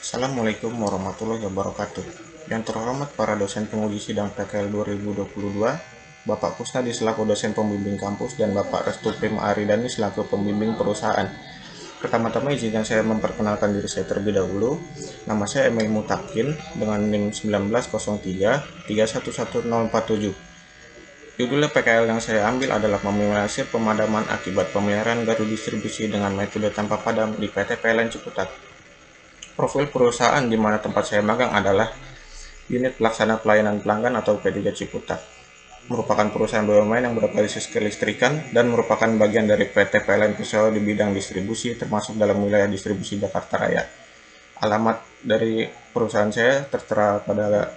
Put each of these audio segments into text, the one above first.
Assalamualaikum warahmatullahi wabarakatuh. Yang terhormat para dosen penguji sidang PKL 2022, Bapak Kusnadi selaku dosen pembimbing kampus dan Bapak Restu Prima Aridani selaku pembimbing perusahaan. Pertama-tama izinkan saya memperkenalkan diri saya terlebih dahulu. Nama saya Emil Mutakin dengan NIM 1903311047. Judul PKL yang saya ambil adalah meminimalisir pemadaman akibat pemeliharaan gardu distribusi dengan metode tanpa padam di PT PLN Ciputat. Profil perusahaan di mana tempat saya magang adalah Unit Pelaksana Pelayanan Pelanggan atau P3 Ciputat. Merupakan perusahaan BUMN yang berbasis kelistrikan dan merupakan bagian dari PT PLN Persero di bidang distribusi termasuk dalam wilayah distribusi Jakarta Raya. Alamat dari perusahaan saya tertera pada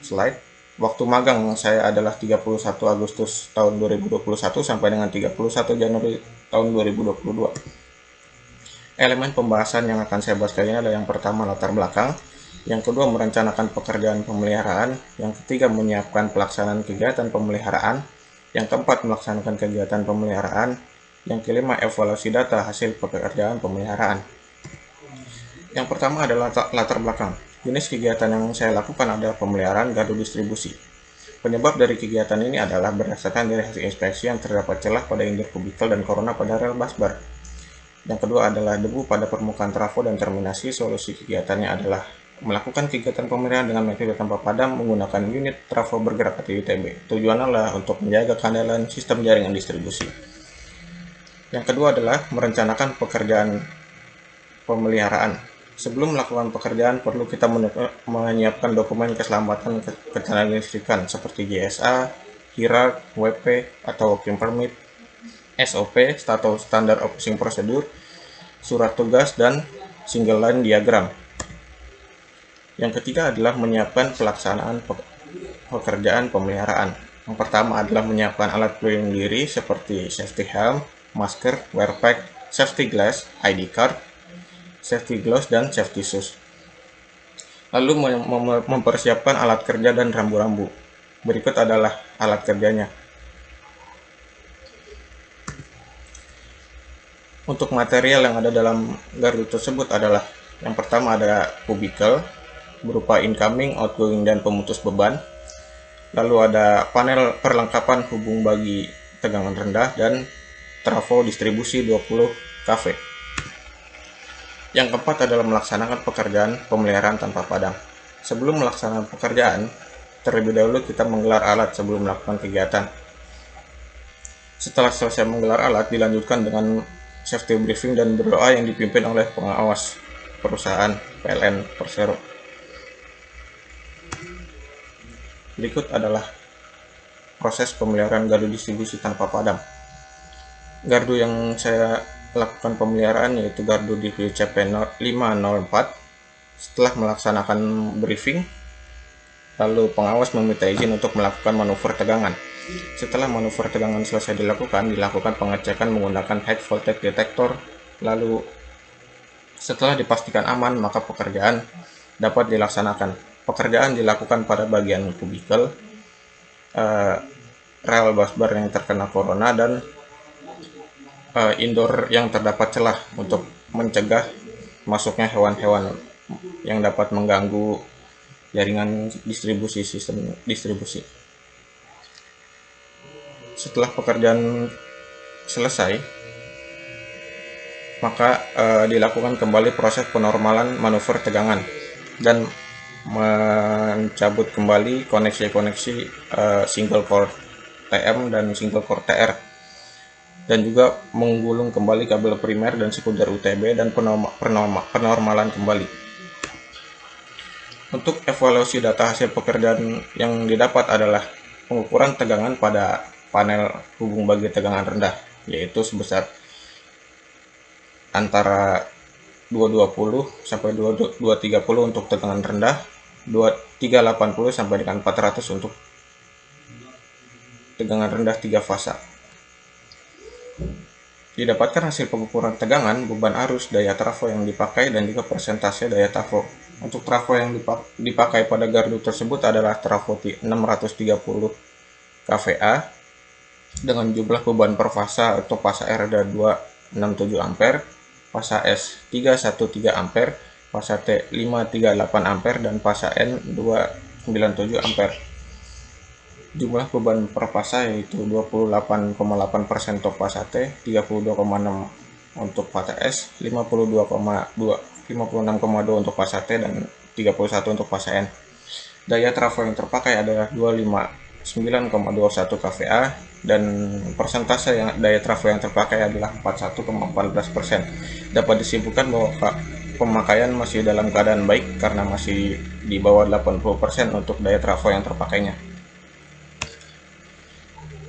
slide. Waktu magang saya adalah 31 Agustus tahun 2021 sampai dengan 31 Januari tahun 2022. Elemen pembahasan yang akan saya bahas kali ini adalah yang pertama latar belakang, yang kedua merencanakan pekerjaan pemeliharaan, yang ketiga menyiapkan pelaksanaan kegiatan pemeliharaan, yang keempat melaksanakan kegiatan pemeliharaan, yang kelima evaluasi data hasil pekerjaan pemeliharaan. Yang pertama adalah latar belakang. Jenis kegiatan yang saya lakukan adalah pemeliharaan gardu distribusi. Penyebab dari kegiatan ini adalah berdasarkan dari hasil inspeksi yang terdapat celah pada indir kubikel dan korona pada rel busbar. Yang kedua adalah debu pada permukaan trafo dan terminasi. Solusi kegiatannya adalah melakukan kegiatan pemeliharaan dengan metode tanpa padam menggunakan unit trafo bergerak atau UTB. Tujuannya adalah untuk menjaga keandalan sistem jaringan distribusi. Yang kedua adalah merencanakan pekerjaan pemeliharaan. Sebelum melakukan pekerjaan, perlu kita menyiapkan dokumen keselamatan ketenaga listrikan seperti JSA, HIRAK, WP, atau Working Permit, SOP, atau Standard Operating Procedure, surat tugas, dan single line diagram. Yang ketiga adalah menyiapkan pelaksanaan pekerjaan pemeliharaan. Yang pertama adalah menyiapkan alat pelindung diri seperti safety helm, masker, wear pack, safety glass, ID card, safety gloves, dan safety shoes. Lalu mempersiapkan alat kerja dan rambu-rambu. Berikut adalah alat kerjanya. Untuk material yang ada dalam gardu tersebut adalah yang pertama ada kubikel berupa incoming, outgoing, dan pemutus beban. Lalu ada panel perlengkapan hubung bagi tegangan rendah dan trafo distribusi 20 kV. Yang keempat adalah melaksanakan pekerjaan pemeliharaan tanpa padam. Sebelum melaksanakan pekerjaan, terlebih dahulu kita menggelar alat sebelum melakukan kegiatan. Setelah selesai menggelar alat, dilanjutkan dengan safety briefing dan berdoa yang dipimpin oleh pengawas perusahaan PLN Persero. Berikut adalah proses pemeliharaan gardu distribusi tanpa padam. Gardu yang saya lakukan pemeliharaan yaitu gardu di CP504. Setelah melaksanakan briefing, lalu pengawas meminta izin untuk melakukan manuver tegangan. Setelah manuver tegangan selesai dilakukan pengecekan menggunakan high voltage detector. Lalu setelah dipastikan aman, maka pekerjaan dapat dilaksanakan. Pekerjaan dilakukan pada bagian kubikel, rel busbar yang terkena corona, dan indoor yang terdapat celah untuk mencegah masuknya hewan-hewan yang dapat mengganggu jaringan distribusi, sistem distribusi. Setelah pekerjaan selesai, maka dilakukan kembali proses penormalan manuver tegangan dan mencabut kembali koneksi-koneksi single core TM dan single core TR, dan juga menggulung kembali kabel primer dan sekunder UTB dan penormalan kembali. Untuk evaluasi data hasil pekerjaan yang didapat adalah pengukuran tegangan pada panel hubung bagi tegangan rendah, yaitu sebesar antara 220 sampai 230 untuk tegangan rendah, 380 sampai dengan 400 untuk tegangan rendah 3 fasa. Didapatkan hasil pengukuran tegangan, beban arus, daya trafo yang dipakai, dan juga persentase daya trafo. Untuk trafo yang dipakai pada gardu tersebut adalah trafo 630 kVA dengan jumlah beban per fasa untuk fasa R ada 267 ampere, fasa S 313 ampere, fasa T 538 ampere, dan fasa N 297 ampere. Jumlah beban per fasa yaitu 28,8% untuk fasa T, 32,6 untuk fasa S, 56,2 untuk fasa T, dan 31 untuk fasa N. Daya trafo yang terpakai adalah 259,21 kVA, dan persentase daya trafo yang terpakai adalah 41,14%. Dapat disimpulkan bahwa pemakaian masih dalam keadaan baik karena masih di bawah 80% untuk daya trafo yang terpakainya.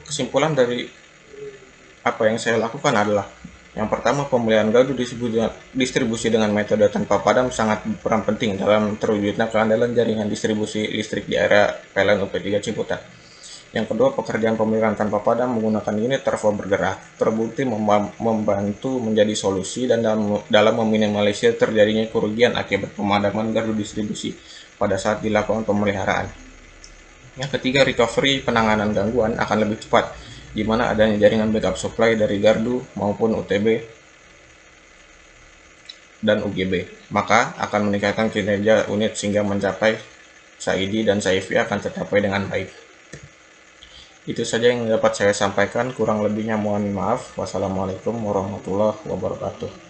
Kesimpulan dari apa yang saya lakukan adalah, yang pertama, pemeliharaan gardu distribusi dengan metode tanpa padam sangat berperan penting dalam terwujudnya keandalan jaringan distribusi listrik di area PLN UP3 Ciputat. Yang kedua, pekerjaan pemeliharaan tanpa padam menggunakan unit trafo bergerak terbukti membantu menjadi solusi dan dalam meminimalisir terjadinya kerugian akibat pemadaman gardu distribusi pada saat dilakukan pemeliharaan. Yang ketiga, recovery penanganan gangguan akan lebih cepat, di mana adanya jaringan backup supply dari gardu maupun UTB dan UGB, maka akan meningkatkan kinerja unit sehingga mencapai SAIDI dan SAIFI akan tercapai dengan baik. Itu saja yang dapat saya sampaikan, kurang lebihnya mohon maaf. Wassalamualaikum warahmatullahi wabarakatuh.